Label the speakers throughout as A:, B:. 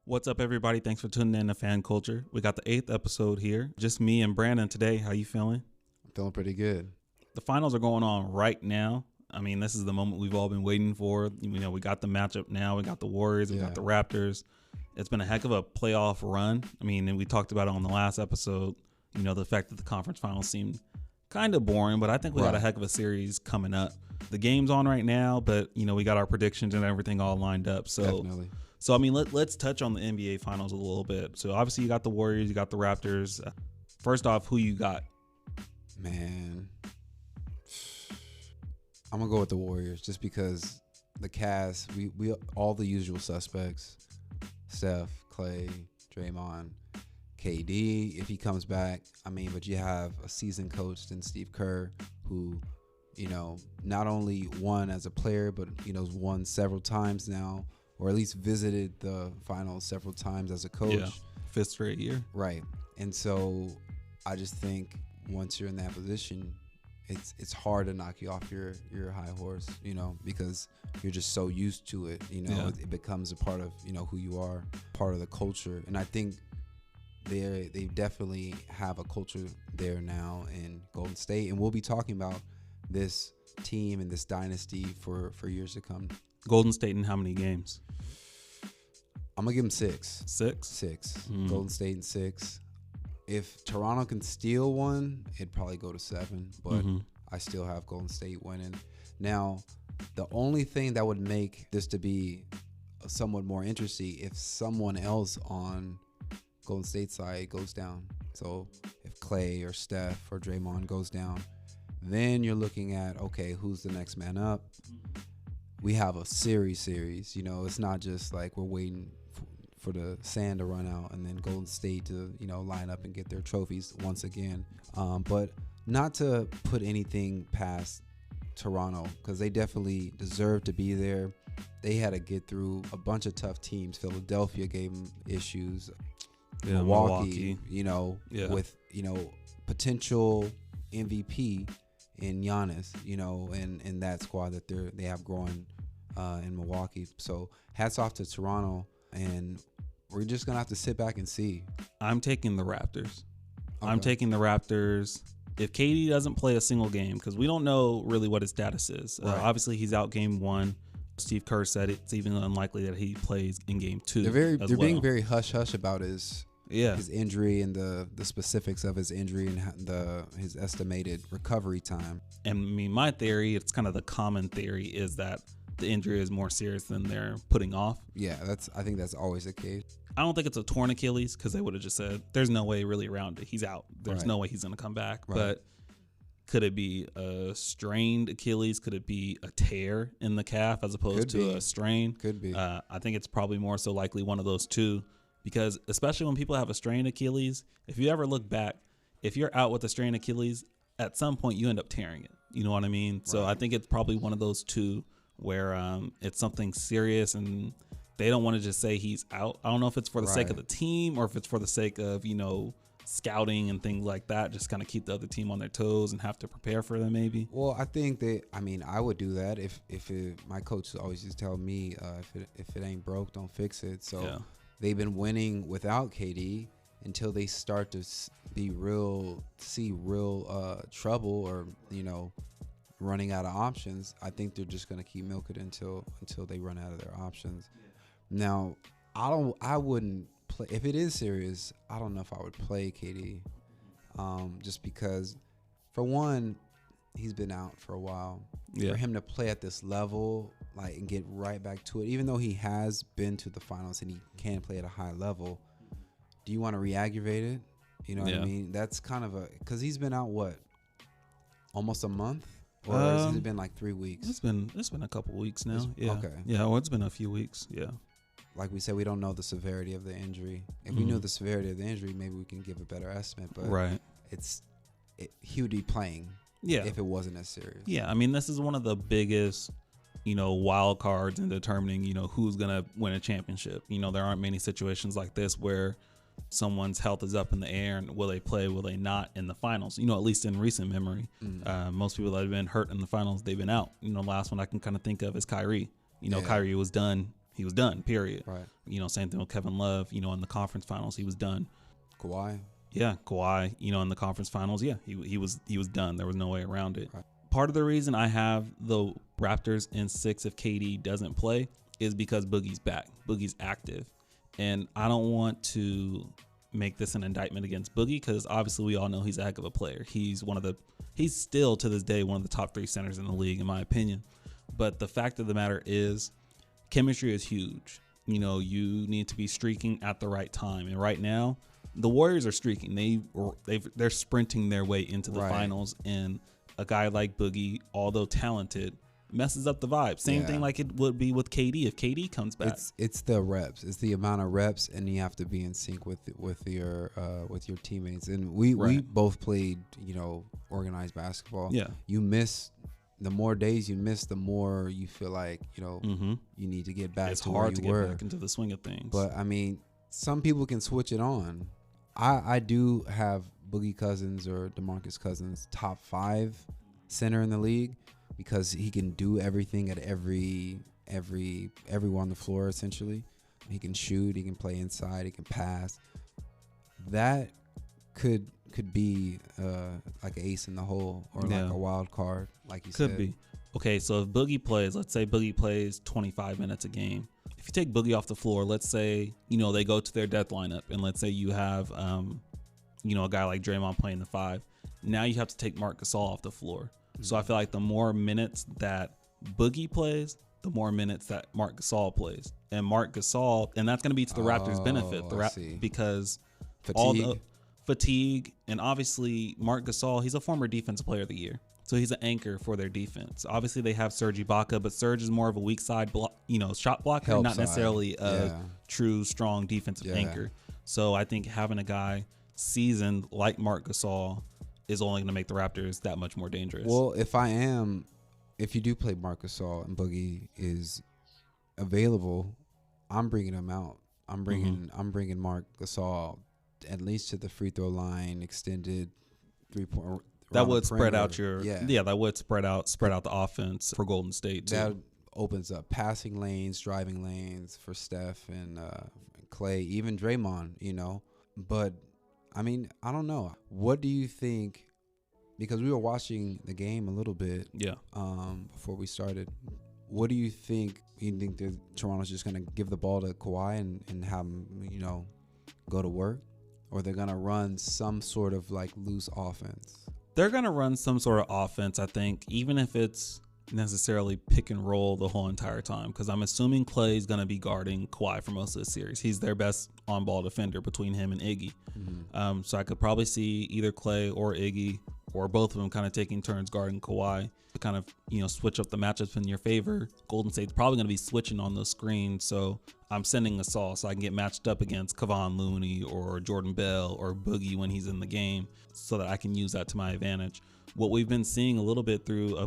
A: What's up, everybody? Thanks for tuning in to Fan Culture. We got the 8th episode here. Just me and Brandon today. How you feeling?
B: I'm feeling pretty good.
A: The finals are going on right now. I mean, this is the moment we've all been waiting for. You know, we got the matchup now. We got the Warriors. We got the Raptors. It's been a heck of a playoff run. I mean, and we talked about it on the last episode. You know, the fact that the conference finals seemed kind of boring, but I think we got a heck of a series coming up. The game's on right now, but, you know, we got our predictions and everything all lined up. So,
B: Definitely.
A: So I mean, let's touch on the NBA finals a little bit. So, obviously, you got the Warriors, you got the Raptors. First off, who you got?
B: Man, I'm going to go with the Warriors just because the cast, we all the usual suspects. Steph, Clay, Draymond, KD, if he comes back. I mean, but you have a seasoned coach in Steve Kerr who, you know, not only won as a player, but, you know, has won several times now, or at least visited the finals several times as a coach.
A: Yeah, 5th straight year.
B: Right. And so I just think once you're in that position, it's hard to knock you off your high horse, you know, because you're just so used to it, you know. It becomes a part of, you know, who you are, part of the culture. And I think they definitely have a culture there now in Golden State, and we'll be talking about this team and this dynasty for years to come.
A: Golden State in how many games?
B: I'm gonna give them 6.
A: 6?
B: Golden State in 6. If Toronto can steal one, it'd probably go to 7, but I still have Golden State winning. Now, the only thing that would make this to be somewhat more interesting if someone else on Golden State side goes down. So if Clay or Steph or Draymond goes down, then you're looking at, okay, who's the next man up? We have a series, you know. It's not just like we're waiting for the sand to run out and then Golden State to, you know, line up and get their trophies once again. But not to put anything past Toronto, because they definitely deserve to be there. They had to get through a bunch of tough teams. Philadelphia gave them issues. Milwaukee, you know, with, you know, potential MVP in Giannis, you know, and that squad that they have growing in Milwaukee. So hats off to Toronto, and we're just gonna have to sit back and see.
A: I'm taking the Raptors.
B: Okay.
A: I'm taking the Raptors. If KD doesn't play a single game, because we don't know really what his status is. Obviously, he's out game 1. Steve Kerr said it's even unlikely that he plays in game 2.
B: They're being very hush hush about his injury and the specifics of his injury and his estimated recovery time.
A: And I mean, my theory, it's kind of the common theory, is that the injury is more serious than they're putting off.
B: Yeah, I think that's always the case.
A: I don't think it's a torn Achilles, because they would have just said there's no way really around it. He's out. There's no way he's going to come back. But could it be a strained Achilles? Could it be a tear in the calf as opposed to a strain?
B: Could be.
A: I think it's probably more so likely one of those two, because especially when people have a strained Achilles, if you ever look back, if you're out with a strained Achilles, at some point you end up tearing it. You know what I mean? So I think it's probably one of those two where it's something serious and they don't want to just say he's out. I don't know if it's for the sake of the team or if it's for the sake of, you know, scouting and things like that, just kind of keep the other team on their toes and have to prepare for them maybe.
B: Well, I think I would do that if my coach always used to tell me, if it ain't broke, don't fix it. So they've been winning without KD until they start to see real trouble or, you know, running out of options. I think they're just going to keep milking until they run out of their options. Now, I wouldn't play if it is serious. I don't know if I would play KD, just because, for one, he's been out for a while. For him to play at this level, like, and get right back to it, even though he has been to the finals and he can play at a high level, do you want to re-aggravate it? You know what I mean? That's kind of because he's been out almost a month. Or has it been like 3 weeks?
A: It's been a couple weeks now.
B: Okay.
A: Yeah, well, it's been a few weeks. Yeah.
B: Like we said, we don't know the severity of the injury. If we knew the severity of the injury, maybe we can give a better estimate. But he would be playing if it wasn't as serious.
A: Yeah, I mean, this is one of the biggest, you know, wild cards in determining, you know, who's going to win a championship. You know, there aren't many situations like this where someone's health is up in the air and will they play, will they not in the finals, you know, at least in recent memory. Most people that have been hurt in the finals, they've been out. You know, the last one I can kind of think of is Kyrie. You know, Kyrie was done He was done, period.
B: Right.
A: Same thing with Kevin Love, in the conference finals, he was done.
B: Kawhi.
A: Yeah, Kawhi, in the conference finals, yeah, he was done. There was no way around it.
B: Right.
A: Part of the reason I have the Raptors in 6 if KD doesn't play is because Boogie's back. Boogie's active. And I don't want to make this an indictment against Boogie, because obviously we all know he's a heck of a player. He's still to this day one of the top 3 centers in the league, in my opinion. But the fact of the matter is, chemistry is huge. You need to be streaking at the right time. And right now, the Warriors are streaking. They're sprinting their way into the finals. And a guy like Boogie, although talented, messes up the vibe. Same thing like it would be with KD if KD comes back.
B: It's the reps. It's the amount of reps, and you have to be in sync with your teammates. And we both played organized basketball.
A: Yeah.
B: You miss. The more days you miss, the more you feel like you need to get back. It's to hard to get back
A: into the swing of things.
B: But I mean, some people can switch it on. I do have Boogie Cousins or DeMarcus Cousins top 5 center in the league, because he can do everything at everywhere on the floor. Essentially, he can shoot, he can play inside, he can pass. That could be like an ace in the hole, or like a wild card, like you said.
A: Could be. Okay, so if Boogie plays, let's say Boogie plays 25 minutes a game. If you take Boogie off the floor, let's say, they go to their death lineup, and let's say you have, a guy like Draymond playing the 5. Now you have to take Marc Gasol off the floor. Mm-hmm. So I feel like the more minutes that Boogie plays, the more minutes that Marc Gasol plays. And Marc Gasol, and that's going to be to the Raptors' benefit, because fatigue, and obviously Marc Gasol, he's a former Defensive Player of the Year. So he's an anchor for their defense. Obviously, they have Serge Ibaka, but Serge is more of a weak side shot blocker, not necessarily a true strong defensive anchor. So I think having a guy seasoned like Marc Gasol is only going to make the Raptors that much more dangerous.
B: Well, if you do play Marc Gasol and Boogie is available, I'm bringing him out. I'm bringing Marc Gasol at least to the free throw line, extended 3-point.
A: That would spread out that would spread out the offense for Golden State too.
B: That opens up passing lanes, driving lanes for Steph and Clay, even Draymond, But I mean, I don't know. What do you think? Because we were watching the game a little bit before we started. What do you think? You think that Toronto's just going to give the ball to Kawhi and have him, go to work? Or they're going to run some sort of like loose offense?
A: They're going to run some sort of offense, I think, even if it's necessarily pick and roll the whole entire time, because I'm assuming Clay's going to be guarding Kawhi for most of the series. He's their best on-ball defender between him and Iggy. Mm-hmm. So I could probably see either Clay or Iggy or both of them kind of taking turns guarding Kawhi to kind of, switch up the matchups in your favor. Golden State's probably going to be switching on those screens, so I'm sending Gasol so I can get matched up against Kevon Looney or Jordan Bell or Boogie when he's in the game, so that I can use that to my advantage. What we've been seeing a little bit through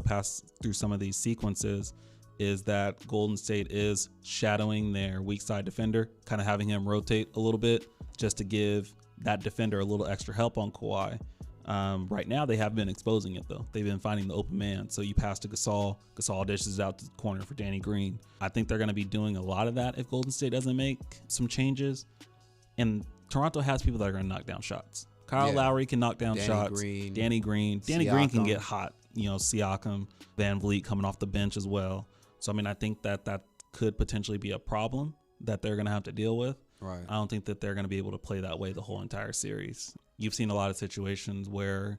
A: some of these sequences is that Golden State is shadowing their weak side defender, kind of having him rotate a little bit just to give that defender a little extra help on Kawhi. Right now, they have been exposing it, though. They've been finding the open man. So you pass to Gasol. Gasol dishes out to the corner for Danny Green. I think they're going to be doing a lot of that if Golden State doesn't make some changes. And Toronto has people that are going to knock down shots. Kyle Lowry can knock down shots. Danny Green can get hot. Siakam, Van Vliet coming off the bench as well. So, I mean, I think that could potentially be a problem that they're going to have to deal with.
B: Right.
A: I don't think that they're going to be able to play that way the whole entire series. You've seen a lot of situations where,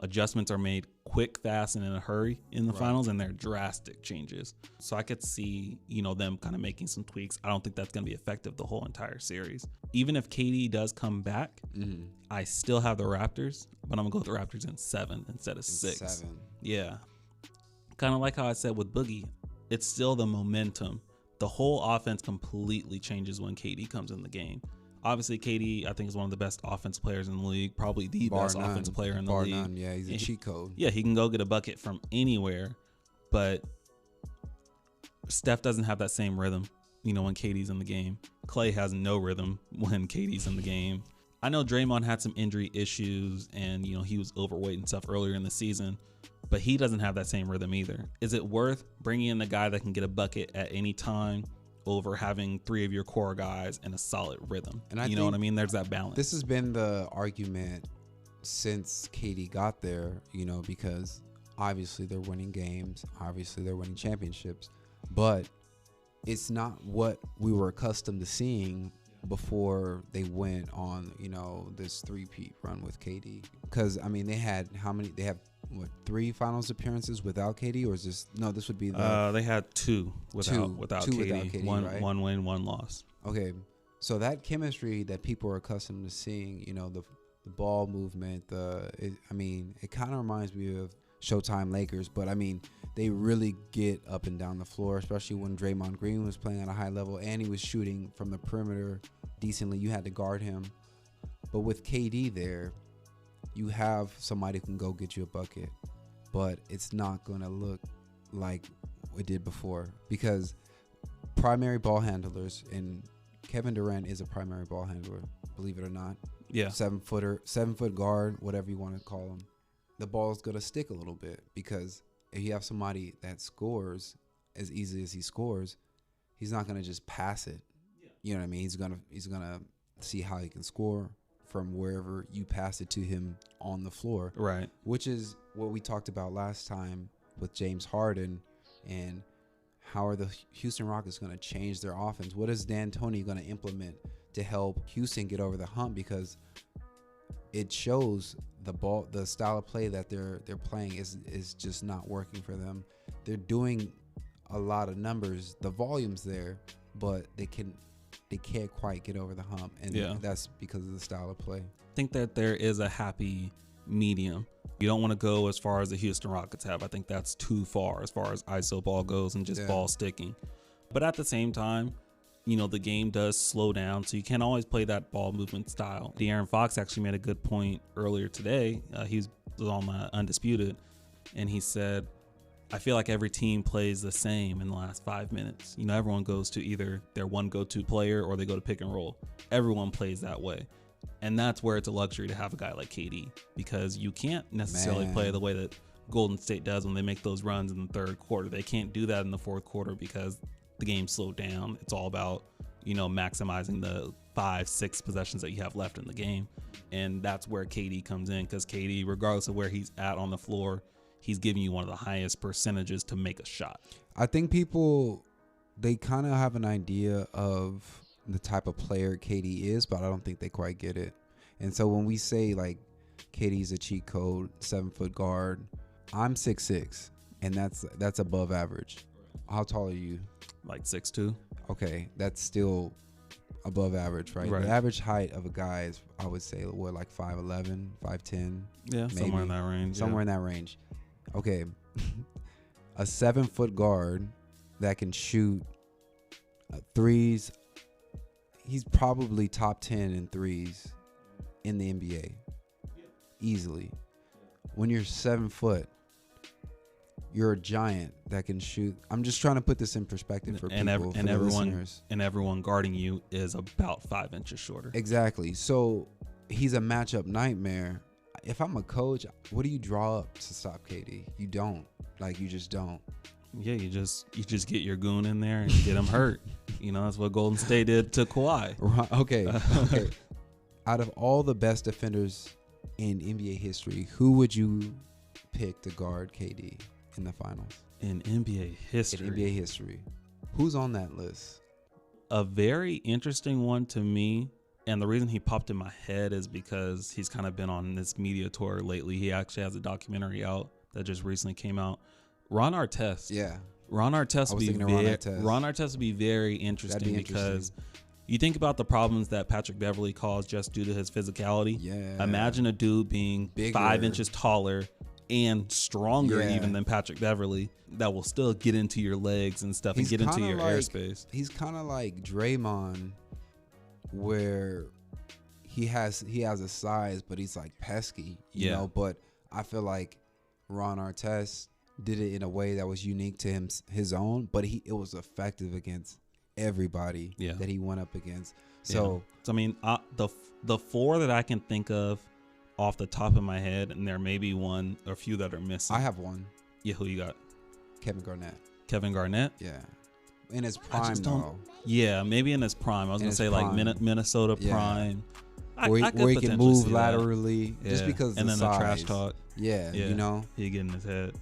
A: adjustments are made quick, fast, and in a hurry in the finals, and they're drastic changes. So I could see, them kind of making some tweaks. I don't think that's going to be effective the whole entire series. Even if KD does come back, I still have the Raptors, but I'm going to go with the Raptors in 7 instead of 6.
B: 7. Yeah.
A: Kind of like how I said with Boogie, it's still the momentum. The whole offense completely changes when KD comes in the game. Obviously, KD, I think, is one of the best offensive players in the league, probably the best offensive player in the league.
B: Bar none, yeah, he's a cheat code.
A: Yeah, he can go get a bucket from anywhere, but Steph doesn't have that same rhythm, when KD's in the game. Clay has no rhythm when KD's in the game. I know Draymond had some injury issues, and, he was overweight and stuff earlier in the season, but he doesn't have that same rhythm either. Is it worth bringing in a guy that can get a bucket at any time over having 3 of your core guys in a solid rhythm. And you know what I mean? There's that balance.
B: This has been the argument since KD got there, because obviously they're winning games, obviously they're winning championships, but it's not what we were accustomed to seeing before they went on, this 3-peat run with KD. Because they had they have 3 finals appearances without KD, or is this this would be
A: they had 2 without KD. One win, 1 loss.
B: Okay, so that chemistry that people are accustomed to seeing, the ball movement, it kind of reminds me of Showtime Lakers, but they really get up and down the floor, especially when Draymond Green was playing at a high level and he was shooting from the perimeter decently. You had to guard him. But with KD there, you have somebody who can go get you a bucket, but it's not going to look like it did before, because primary ball handlers, and Kevin Durant is a primary ball handler, believe it or not.
A: Yeah.
B: 7-foot guard, whatever you want to call him. The ball's going to stick a little bit, because if you have somebody that scores as easily as he scores, he's not going to just pass it. You know what I mean? He's going to see how he can score from wherever you pass it to him on the floor.
A: Right.
B: Which is what we talked about last time with James Harden, and how are the Houston Rockets going to change their offense? What is D'Antoni going to implement to help Houston get over the hump? Because it shows the style of play that they're playing is just not working for them. They're doing a lot of numbers, the volume's there, but they can't quite get over the hump, and that's because of the style of play.
A: I think that there is a happy medium. You don't want to go as far as the Houston Rockets have. I think that's too far as ISO ball goes and just ball sticking. But at the same time, the game does slow down, so you can't always play that ball movement style. De'Aaron Fox actually made a good point earlier today. He was on Undisputed, and he said, I feel like every team plays the same in the last 5 minutes. Everyone goes to either their one go-to player or they go to pick and roll. Everyone plays that way. And that's where it's a luxury to have a guy like KD, because you can't necessarily play the way that Golden State does when they make those runs in the third quarter. They can't do that in the fourth quarter because the game slowed down. It's all about, maximizing the 5-6 possessions that you have left in the game. And that's where KD comes in, because KD, regardless of where he's at on the floor, he's giving you one of the highest percentages to make a shot. I
B: think people, they kind of have an idea of the type of player KD is, but I don't think they quite get it. And so when we say like KD's a cheat code, 7-foot guard, I'm 6'6", and that's above average. How tall are you?
A: Like 6'2".
B: Okay, that's still above average, right? The average height of a guy is, I would say, what, like 5'11", 5'10"?
A: Yeah, maybe. Somewhere in that range.
B: Somewhere in that range. Okay, a 7-foot guard that can shoot threes. He's probably top 10 in threes in the NBA, easily. When you're 7 foot, you're a giant that can shoot. I'm just trying to put this in perspective for people, for the listeners.
A: And everyone guarding you is about 5 inches shorter.
B: Exactly. So he's a matchup nightmare. If I'm a coach, what do you draw up to stop KD? You don't. Like, you just don't.
A: Yeah, you just get your goon in there and get him hurt. That's what Golden State did to Kawhi.
B: Right. Okay. Out of all the best defenders in NBA history, who would you pick to guard KD in the finals?
A: In NBA history.
B: Who's on that list?
A: A very interesting one to me, and the reason he popped in my head is because he's kind of been on this media tour lately. He actually has a documentary out that just recently came out. Ron Artest.
B: Yeah.
A: Ron Artest would be very interesting because you think about the problems that Patrick Beverley caused just due to his physicality.
B: Yeah.
A: Imagine a dude being bigger, 5 inches taller and stronger even than Patrick Beverley that will still get into your legs and stuff and get into your airspace.
B: He's kind of like Draymond, where he has a size, but he's like pesky, you know. But I feel like Ron Artest did it in a way that was unique to his own, but it was effective against everybody that he went up against. So
A: I mean, the 4 that I can think of off the top of my head, and there may be one or a few that are missing.
B: I have one.
A: Yeah, who you got?
B: Kevin Garnett.
A: Kevin Garnett?
B: Yeah. in his prime though.
A: Yeah, maybe in his prime. I was gonna say like Minnesota prime.
B: Where he can move laterally, just because of
A: and
B: the
A: then
B: size.
A: the trash talk.
B: Yeah, you know,
A: he get in his head.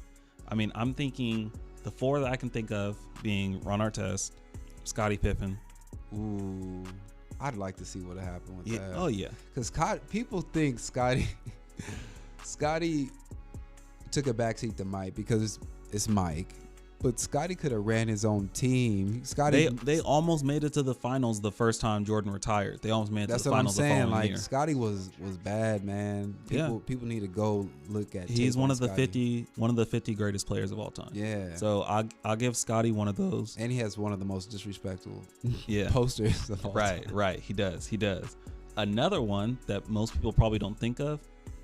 A: I mean, I'm thinking the 4 that I can think of being Ron Artest, Scottie Pippen.
B: Ooh, I'd like to see what happened with that.
A: Oh yeah,
B: because people think Scottie took a backseat to Mike because it's Mike. But Scottie could have ran his own team.
A: They almost made it to the finals the first time Jordan retired. They almost made it to the finals the following year.
B: Scottie was bad, man. People need to go look at.
A: He's one of the 50 greatest players of all time.
B: Yeah.
A: So I'll give Scottie one of those.
B: And he has one of the most disrespectful posters of all time.
A: Right. He does. Another one that most people probably don't think of,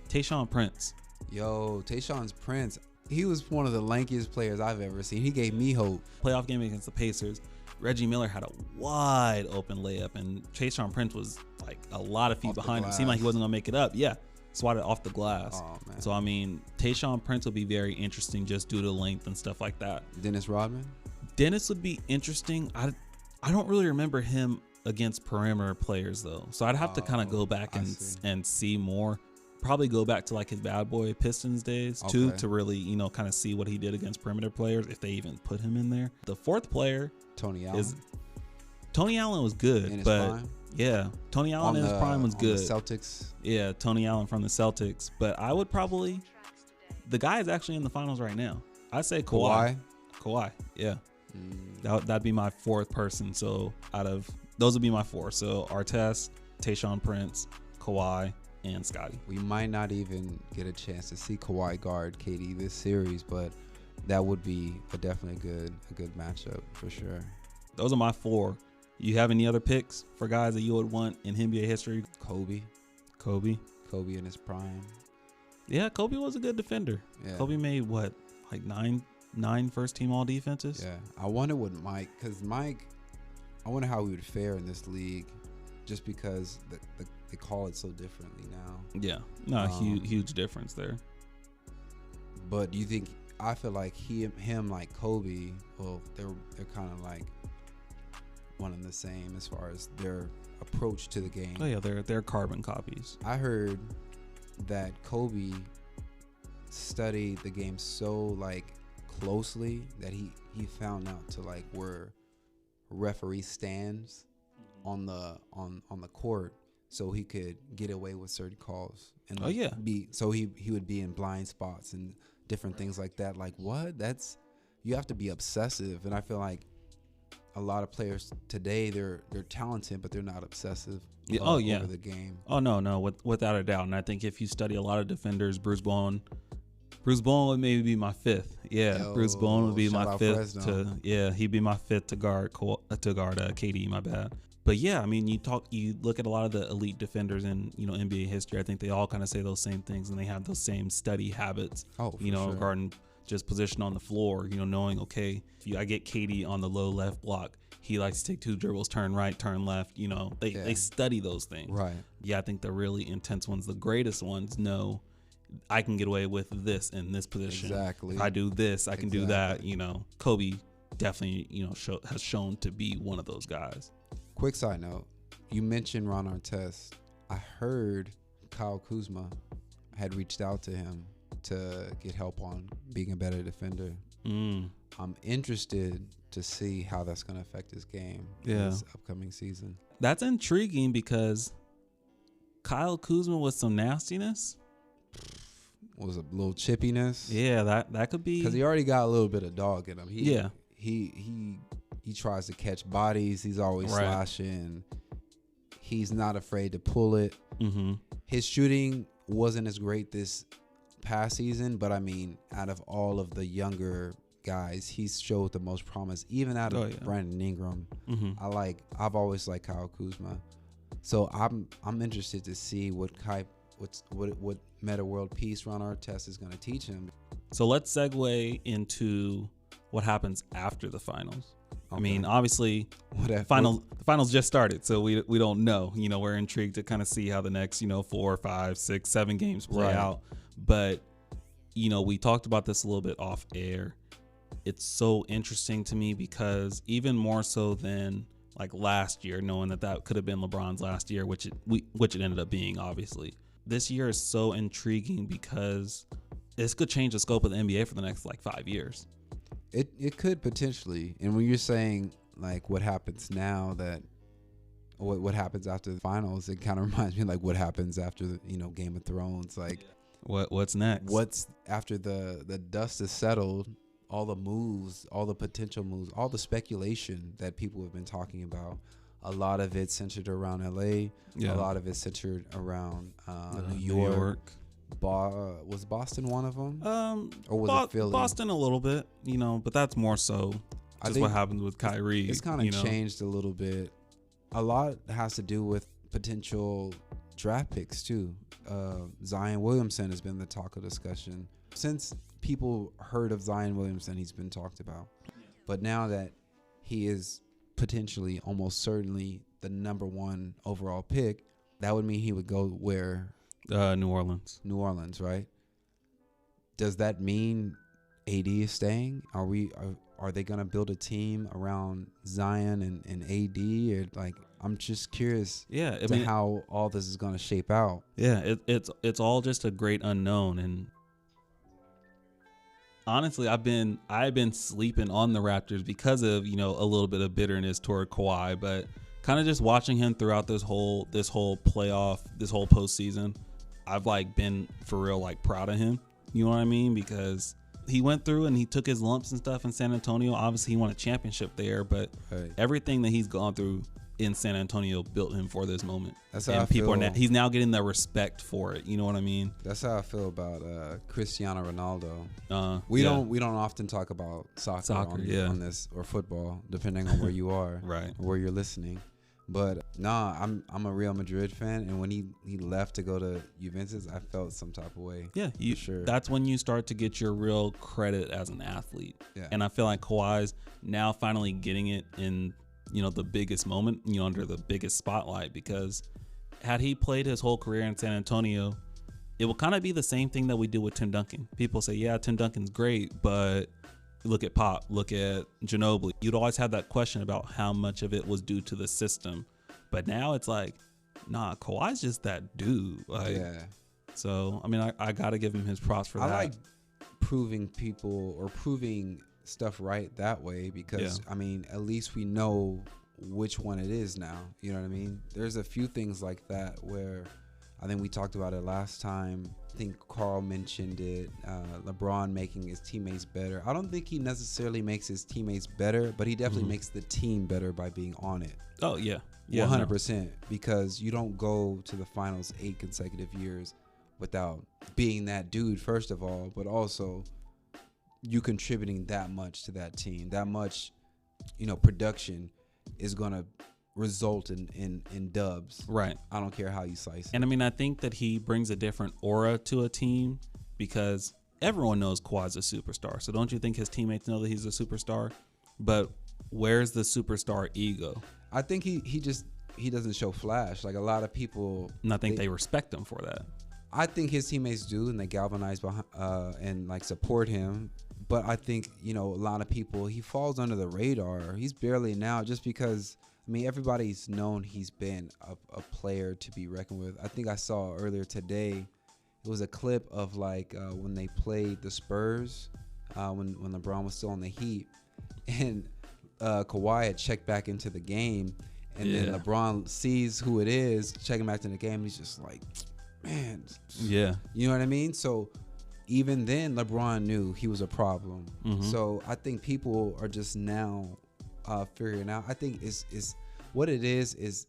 A: Tayshaun Prince.
B: Yo, Tayshaun Prince. He was one of the lankiest players I've ever seen. He gave me hope.
A: Playoff game against the Pacers, Reggie Miller had a wide open layup, and Tayshaun Prince was like a lot of feet behind him. Seemed like he wasn't gonna make it up. Yeah, swatted off the glass.
B: Oh man.
A: So I mean, Tayshaun Prince will be very interesting just due to length and stuff like that.
B: Dennis Rodman.
A: Dennis would be interesting. I don't really remember him against perimeter players though, so I'd have to kind of go back and see more. Probably go back to like his bad boy Pistons days too, to really, kind of see what he did against perimeter players, if they even put him in there. The 4th player,
B: Tony Allen.
A: Tony Allen was good,
B: in his
A: but
B: prime?
A: Yeah, Tony Allen in his prime was good.
B: The Celtics.
A: Yeah, Tony Allen from the Celtics, but I would probably, the guy is actually in the finals right now. I'd say Kawhi. Yeah. That'd be my 4th person. So those would be my 4. So Artest, Tayshaun Prince, Kawhi, and Scottie.
B: We might not even get a chance to see Kawhi guard KD this series, but that would be definitely a good matchup for sure.
A: Those are my 4. You have any other picks for guys that you would want in NBA history?
B: Kobe in his prime.
A: Yeah, Kobe was a good defender. Yeah. Kobe made what, like nine first team all defenses?
B: Yeah. I wonder what Mike, because Mike, I wonder how he would fare in this league, just because they call it so differently now.
A: Yeah, no, huge difference there.
B: But do you think? I feel like him like Kobe, well, they're kind of like one and the same as far as their approach to the game.
A: Oh yeah, they're carbon copies.
B: I heard that Kobe studied the game so like closely that he found out to like where referee stands on the court, so he could get away with certain calls and like he would be in blind spots and different things like that. Like what? You have to be obsessive, and I feel like a lot of players today they're talented, but they're not obsessive. Over the game. Oh
A: no, without a doubt. And I think if you study a lot of defenders, Bruce Bowen would maybe be my 5th. Yeah, Bruce Bowen would be my 5th he'd be my 5th to guard KD. My bad. But yeah, I mean, you look at a lot of the elite defenders in NBA history. I think they all kind of say those same things, and they have those same study habits. Regarding just position on the floor. Knowing I get KD on the low left block. He likes to take 2 dribbles, turn right, turn left. They study those things.
B: Right.
A: Yeah, I think the really intense ones, the greatest ones, know I can get away with this in this position.
B: Exactly.
A: If I do this, I can do that. Kobe definitely has shown to be one of those guys.
B: Quick side note, you mentioned Ron Artest. I heard Kyle Kuzma had reached out to him to get help on being a better defender. I'm interested to see how that's going to affect his game this upcoming season.
A: That's intriguing because Kyle Kuzma with some nastiness.
B: Was a little chippiness.
A: Yeah, that could be.
B: Because he already got a little bit of dog in him. He tries to catch bodies. He's always slashing. He's not afraid to pull it. Mm-hmm. His shooting wasn't as great this past season, but I mean, out of all of the younger guys, he's showed the most promise. Even out of Brandon Ingram, I've always liked Kyle Kuzma. So I'm interested to see what meta world peace Ron Artest is going to teach him.
A: So let's segue into what happens after the finals. Okay. I mean, obviously, the finals just started, so we don't know. We're intrigued to kind of see how the next 4, 5, 6, 7 games play out. But we talked about this a little bit off air. it's so interesting to me because even more so than like last year, knowing that could have been LeBron's last year, which it ended up being, obviously. This year is so intriguing because this could change the scope of the NBA for the next like 5 years.
B: It could potentially. And when you're saying like what happens now, that what happens after the finals, it kind of reminds me like what happens after Game of Thrones. Like
A: what's next?
B: What's after the dust is settled? All the moves, all the potential moves, all the speculation that people have been talking about. A lot of it centered around LA.
A: Yeah.
B: A lot of it centered around New York. Was Boston one of them? Or was it Philly?
A: Boston a little bit, but that's more so just what happens with Kyrie.
B: It's kind of changed a little bit. A lot has to do with potential draft picks too. Zion Williamson has been the talk of discussion since people heard of Zion Williamson. He's been talked about, but now that he is potentially, almost certainly, the number 1 overall pick, that would mean he would go where?
A: New Orleans. New
B: Orleans, right? Does that mean AD is staying? Are they gonna build a team around Zion and AD? Or like, I'm just curious.
A: Yeah,
B: how all this is gonna shape out.
A: Yeah, it's all just a great unknown, and honestly, I've been sleeping on the Raptors because of a little bit of bitterness toward Kawhi, but kind of just watching him throughout this whole playoff, this whole postseason, I've like been for real like proud of him. You know what I mean? Because he went through and he took his lumps and stuff in San Antonio. Obviously, he won a championship there, but everything that he's gone through in San Antonio built him for this moment.
B: That's how I feel.
A: He's now getting the respect for it. You know what I mean?
B: That's how I feel about Cristiano Ronaldo. We don't often talk about soccer on this, or football, depending on where you are,
A: right,
B: or where you're listening. But I'm a Real Madrid fan, and when he left to go to Juventus, I felt some type of way.
A: Yeah,
B: sure.
A: That's when you start to get your real credit as an athlete.
B: Yeah.
A: And I feel like Kawhi's now finally getting it in the biggest moment, under the biggest spotlight, because had he played his whole career in San Antonio, it will kind of be the same thing that we did with Tim Duncan. People say, yeah, Tim Duncan's great, but look at Pop, look at Ginobili. You'd always have that question about how much of it was due to the system. But now it's like, nah, Kawhi's just that dude. Like,
B: yeah.
A: So, I mean, I got to give him his props for that.
B: I like proving people or proving stuff right that way because, I mean, at least we know which one it is now. You know what I mean? There's a few things like that where I think we talked about it last time. I think Carl mentioned it. LeBron making his teammates better. I don't think he necessarily makes his teammates better, but he definitely makes the team better by being on it.
A: Oh, yeah.
B: 100%. Because you don't go to the finals 8 consecutive years without being that dude, first of all, but also you contributing that much to that team. That much, production is going to result in dubs.
A: Right.
B: I don't care how you slice it.
A: And I mean, I think that he brings a different aura to a team because everyone knows Kawhi's a superstar. So don't you think his teammates know that he's a superstar? But where's the superstar ego?
B: I think he doesn't show flash. Like a lot of people.
A: And I think they respect him for that.
B: I think his teammates do, and they galvanize behind and like support him. But I think, a lot of people, he falls under the radar. He's barely now just because, I mean, everybody's known he's been a player to be reckoned with. I think I saw earlier today, it was a clip of like when they played the Spurs, when LeBron was still on the Heat, and Kawhi had checked back into the game, and then LeBron sees who it is, checking back into the game, and he's just like, man.
A: Yeah.
B: You know what I mean? So even then, LeBron knew he was a problem. So I think people are just now figuring out. I think is what it is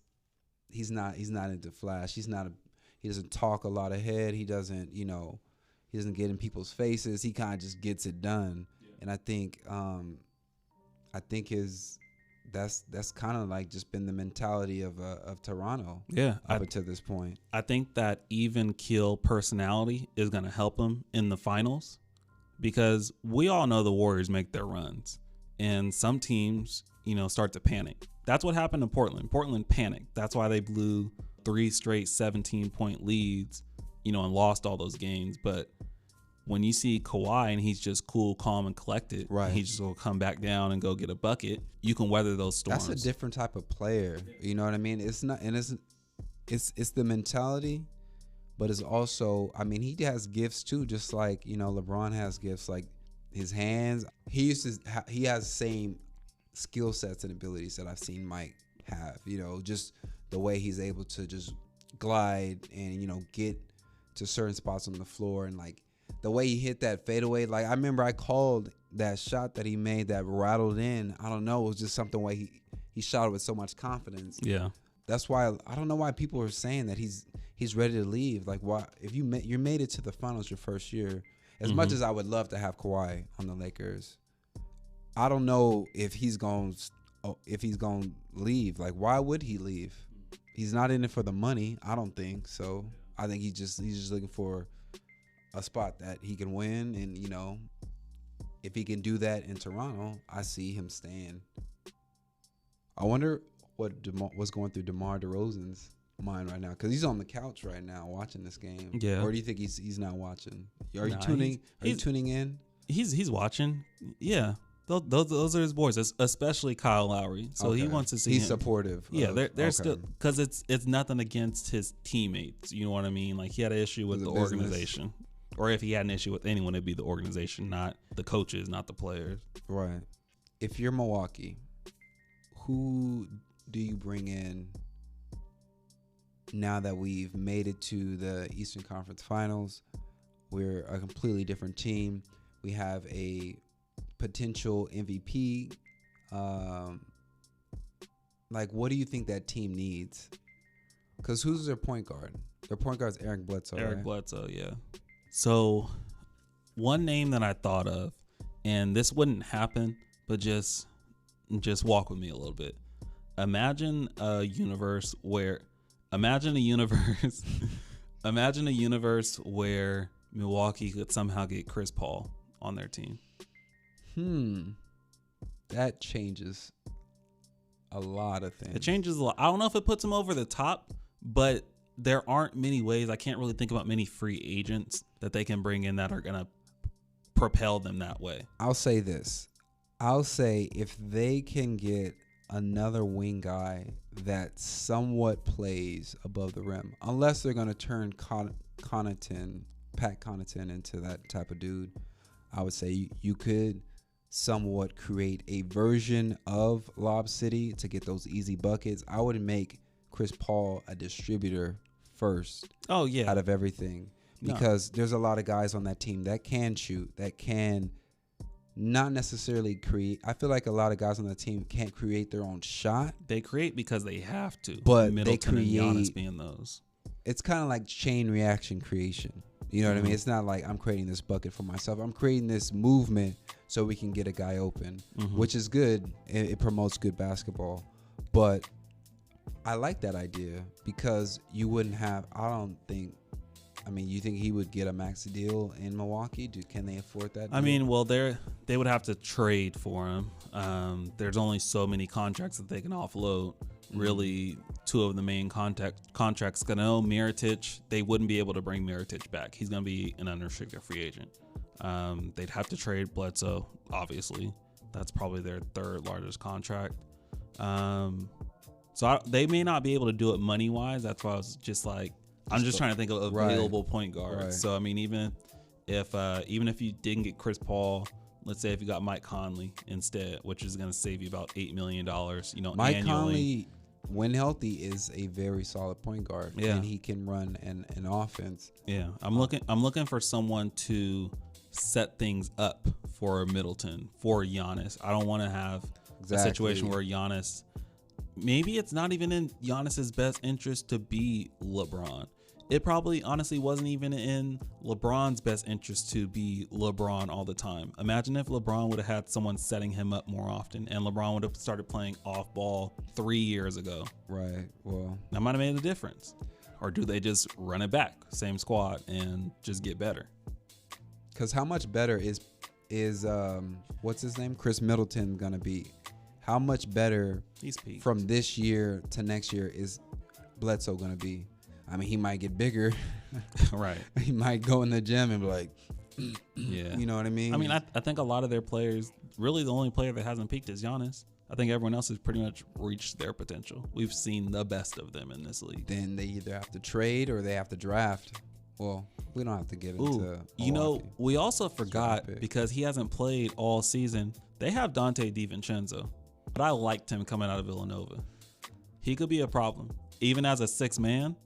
B: he's not into flash. He doesn't talk a lot ahead. He doesn't get in people's faces. He kind of just gets it done. And I think that's kind of like just been the mentality of Toronto.
A: Yeah,
B: up until this point.
A: I think that even keel personality is going to help him in the finals because we all know the Warriors make their runs and some teams, start to panic. That's what happened to Portland. Portland panicked. That's why they blew 3 straight 17-point leads, and lost all those games. But when you see Kawhi and he's just cool, calm, and collected,
B: Right.
A: and he just will come back down and go get a bucket, you can weather those storms.
B: That's a different type of player. You know what I mean? It's not, and it's the mentality, but it's also, I mean, he has gifts too, just like, you know, LeBron has gifts, like his hands. He has the same skill sets and abilities that I've seen Mike have. You know, just the way he's able to just glide and, you know, get to certain spots on the floor, and like the way he hit that fadeaway. Like, I remember I called that shot that he made that rattled in. I don't know, it was just something way he shot it with so much confidence.
A: Yeah.
B: That's why I don't know why people are saying that he's ready to leave. Like, why, if you made it to the finals your first year, as much as I would love to have Kawhi on the Lakers, I don't know if he's going to leave. Like, why would he leave? He's not in it for the money, I don't think. So I think he's just looking for a spot that he can win, and, you know, if he can do that in Toronto, I see him staying. I wonder what's going through DeMar DeRozan's mind right now, because he's on the couch right now watching this game.
A: Yeah.
B: Or do you think he's not watching? Are you tuning in?
A: He's watching. Yeah. Those are his boys, especially Kyle Lowry. So
B: Okay.
A: he wants to see
B: he's
A: him.
B: supportive.
A: Yeah, they're still, because it's nothing against his teammates. You know what I mean? Like, he had an issue with the organization, or if he had an issue with anyone, it'd be the organization, not the coaches, not the players.
B: Right. If you're Milwaukee, who do you bring in now that we've made it to the Eastern Conference Finals? We're a completely different team. We have a potential MVP. Like, what do you think that team needs? Because who's their point guard? Their point guard is Eric Bledsoe.
A: Eric Bledsoe, yeah. So one name that I thought of, and this wouldn't happen, but just walk with me a little bit. Imagine a universe where Milwaukee could somehow get Chris Paul on their team.
B: That changes a lot of things.
A: It changes a lot. I don't know if it puts them over the top, but there aren't many ways. I can't really think about many free agents that they can bring in that are going to propel them that way.
B: I'll say this. I'll say if they can get another wing guy that somewhat plays above the rim, unless they're going to turn Pat Connaughton into that type of dude, I would say you could somewhat create a version of Lob City to get those easy buckets. I would make Chris Paul a distributor first.
A: Oh, yeah.
B: Out of everything. Because there's a lot of guys on that team that can shoot, that can not necessarily create. I feel like a lot of guys on the team can't create their own shot.
A: They create because they have to.
B: But
A: Middleton
B: they create,
A: and Giannis being those.
B: It's kind of like chain reaction creation. You know what I mean? It's not like I'm creating this bucket for myself. I'm creating this movement so we can get a guy open, which is good. It promotes good basketball. But I like that idea because you wouldn't have, you think he would get a max deal in Milwaukee? Can they afford that deal?
A: I mean, well, they would have to trade for him. There's only so many contracts that they can offload. Really, two of the main contracts. Gano, Mirotic, they wouldn't be able to bring Mirotic back. He's going to be an unrestricted free agent. They'd have to trade Bledsoe, obviously. That's probably their third largest contract. So they may not be able to do it money-wise. That's why I was just like, I'm just trying to think of available point guards.
B: Right.
A: So, I mean, even if you didn't get Chris Paul, let's say if you got Mike Conley instead, which is going to save you about $8 million,
B: Mike
A: annually.
B: Conley, when healthy, is a very solid point guard.
A: Yeah.
B: And he can run an offense.
A: Yeah. I'm looking for someone to set things up for Middleton, for Giannis. I don't want to have a situation where Giannis, maybe it's not even in Giannis's best interest to be LeBron. It probably honestly wasn't even in LeBron's best interest to be LeBron all the time. Imagine if LeBron would have had someone setting him up more often and LeBron would have started playing off ball 3 years ago.
B: Right. Well,
A: that might have made a difference. Or do they just run it back, same squad, and just get better?
B: Because how much better is what's his name? Chris Middleton gonna be? How much better from this year to next year is Bledsoe gonna be? I mean, he might get bigger.
A: Right.
B: He might go in the gym and be like,
A: Yeah.
B: You know what I mean?
A: I mean, I think a lot of their players, really the only player that hasn't peaked is Giannis. I think everyone else has pretty much reached their potential. We've seen the best of them in this league.
B: Then they either have to trade or they have to draft. Well, we don't have to get into
A: Milwaukee. We also forgot, because he hasn't played all season, they have Dante DiVincenzo. But I liked him coming out of Villanova. He could be a problem. Even as a 6th man,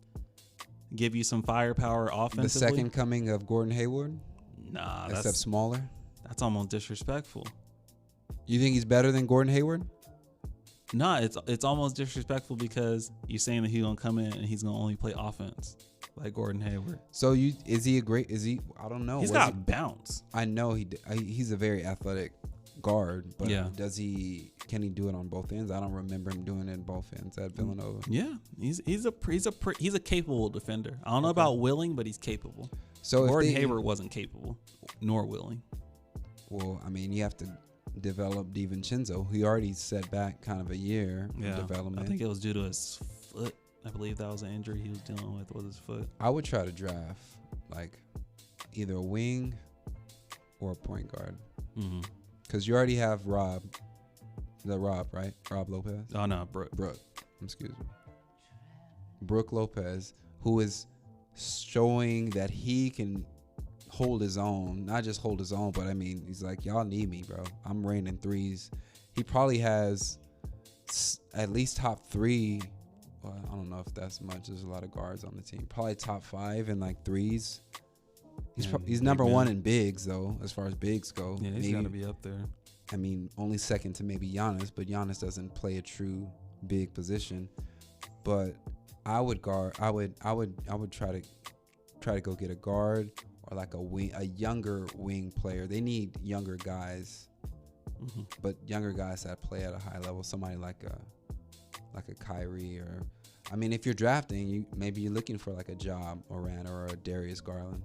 A: give you some firepower offensively.
B: The second coming of Gordon Hayward?
A: Nah,
B: except smaller?
A: That's almost disrespectful.
B: You think he's better than Gordon Hayward?
A: Nah, it's almost disrespectful because you're saying that he's gonna come in and he's gonna only play offense like Gordon Hayward.
B: So is he? I don't know.
A: He's got bounce.
B: I know he's a very athletic guard, but
A: yeah.
B: Can he do it on both ends? I don't remember him doing it in both ends at Villanova.
A: Yeah, he's a capable defender. I don't know about willing, but he's capable.
B: So
A: Gordon Hayward wasn't capable nor willing.
B: Well, I mean, you have to develop DiVincenzo. He already set back kind of a year of development.
A: I think it was due to his foot. I believe that was an injury he was dealing with his foot.
B: I would try to draft like either a wing or a point guard. Because you already have Rob, right? Rob Lopez?
A: Oh, no, Brooke.
B: Excuse me. Brooke Lopez, who is showing that he can hold his own. Not just hold his own, but I mean, he's like, y'all need me, bro. I'm raining threes. He probably has at least top 3. Well, I don't know if that's much. There's a lot of guards on the team. Probably top 5 in like threes. He's number 1 in bigs, though, as far as bigs go.
A: Yeah, he's got to be up there.
B: I mean, only second to maybe Giannis, but Giannis doesn't play a true big position. But I would try to go get a guard or like a younger wing player. They need younger guys, but younger guys that play at a high level. Somebody like a Kyrie, or I mean, if you're drafting, maybe you're looking for like a Ja Morant or a Darius Garland.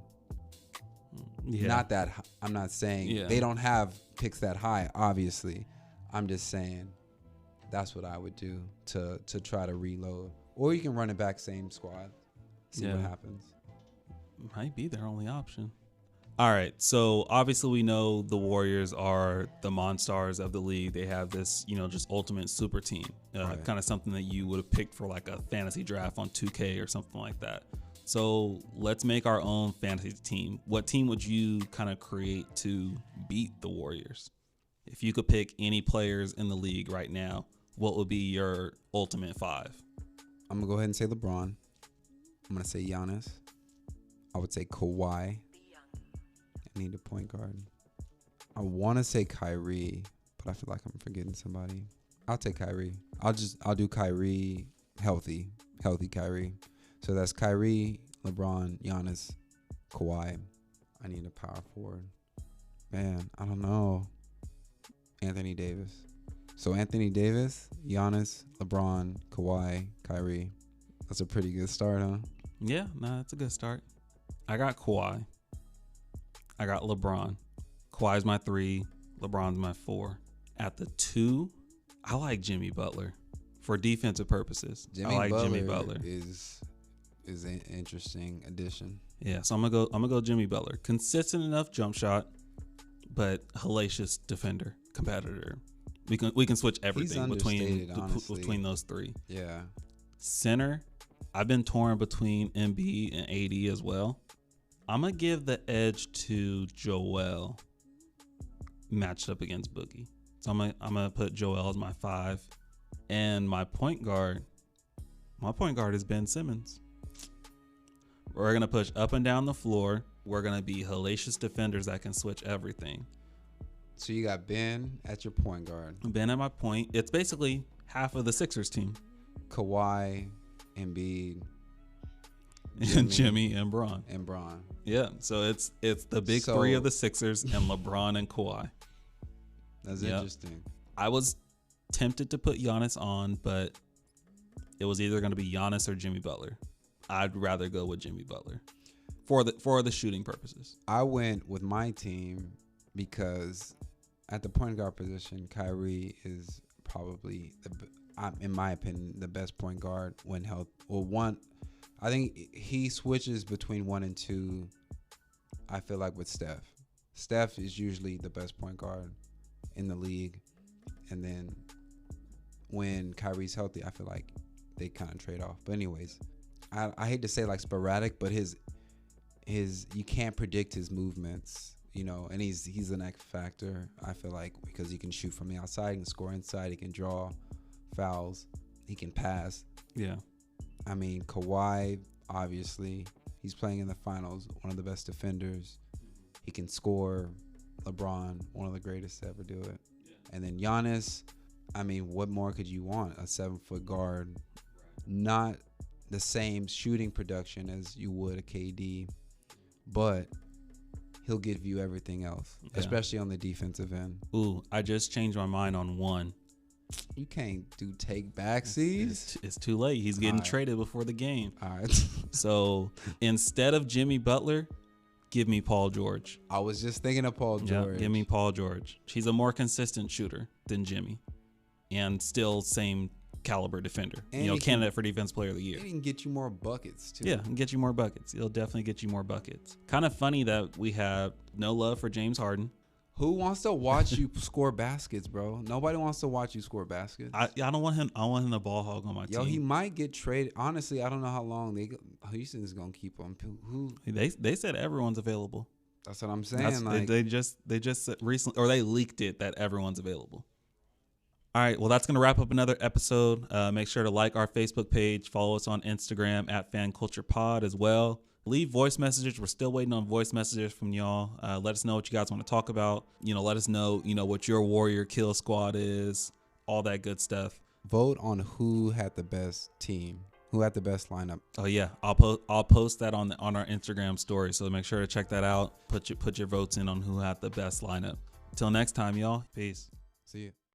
B: Yeah. Not that I'm not saying they don't have picks that high, obviously. I'm just saying that's what I would do to try to reload. Or you can run it back same squad, see what happens.
A: Might be their only option. All right, so obviously we know the Warriors are the monsters of the league. They have this, just ultimate super team, kind of something that you would have picked for like a fantasy draft on 2K or something like that. So let's make our own fantasy team. What team would you kind of create to beat the Warriors? If you could pick any players in the league right now, what would be your ultimate 5?
B: I'm going to go ahead and say LeBron. I'm going to say Giannis. I would say Kawhi. I need a point guard. I want to say Kyrie, but I feel like I'm forgetting somebody. I'll take Kyrie. I'll do Kyrie healthy Kyrie. So that's Kyrie, LeBron, Giannis, Kawhi. I need a power forward. Man, I don't know. Anthony Davis. So Anthony Davis, Giannis, LeBron, Kawhi, Kyrie. That's a pretty good start, huh?
A: Yeah, that's a good start. I got Kawhi. I got LeBron. Kawhi's my 3. LeBron's my 4. At the 2, I like Jimmy Butler for defensive purposes. Jimmy Butler
B: is an interesting addition.
A: Yeah, so I'm gonna go Jimmy Butler. Consistent enough jump shot, but hellacious defender, competitor. We can switch everything between those 3.
B: Yeah.
A: Center, I've been torn between Embiid and AD as well. I'm gonna give the edge to Joel matched up against Boogie. So I'm gonna put Joel as my 5, and my point guard is Ben Simmons. We're going to push up and down the floor. We're going to be hellacious defenders that can switch everything.
B: So you got Ben at your point guard.
A: Ben at my point. It's basically half of the Sixers team.
B: Kawhi, Embiid,
A: Jimmy and Bron. Yeah, so it's the big 3 of the Sixers and LeBron and Kawhi.
B: That's interesting.
A: I was tempted to put Giannis on, but it was either going to be Giannis or Jimmy Butler. I'd rather go with Jimmy Butler for the shooting purposes.
B: I went with my team because at the point guard position, Kyrie is probably, in my opinion, the best point guard when health. Well, I think he switches between 1 and 2 I feel like with Steph. Steph is usually the best point guard in the league. And then when Kyrie's healthy, I feel like they kind of trade off. But anyways, I hate to say like sporadic, but his you can't predict his movements, you know, and he's an X factor, I feel like, because he can shoot from the outside, he can score inside, he can draw fouls, he can pass.
A: Yeah.
B: I mean, Kawhi, obviously, he's playing in the finals, one of the best defenders. He can score. LeBron, one of the greatest to ever do it. Yeah. And then Giannis, I mean, what more could you want? A 7-foot guard, not the same shooting production as you would a KD, but he'll give you everything else, especially on the defensive end.
A: Ooh, I just changed my mind on one.
B: You can't do take backsies.
A: It's too late. He's getting traded before the game.
B: All right.
A: So instead of Jimmy Butler, give me Paul George.
B: I was just thinking of Paul George.
A: Yeah, give me Paul George. He's a more consistent shooter than Jimmy, and still same caliber defender. And candidate for Defense Player of the Year.
B: He can get you more buckets too.
A: Yeah, and get you more buckets. He'll definitely get you more buckets. Kind of funny that we have no love for James Harden.
B: Who wants to watch you score baskets, bro? Nobody wants to watch you score baskets.
A: I don't want him. I want him to ball hog on my team.
B: Yo, he might get traded. Honestly, I don't know how long Houston's gonna keep him. Who?
A: They said everyone's available.
B: That's what I'm saying.
A: They just recently, or they leaked it that everyone's available. All right, well, that's going to wrap up another episode. Make sure to like our Facebook page, follow us on Instagram at FanCulturePod as well. Leave voice messages. We're still waiting on voice messages from y'all. Let us know what you guys want to talk about. Let us know, what your Warrior Kill Squad is, all that good stuff.
B: Vote on who had the best team, who had the best lineup.
A: Oh yeah, I'll post that on our Instagram story. So make sure to check that out. Put your votes in on who had the best lineup. Till next time, y'all. Peace.
B: See you.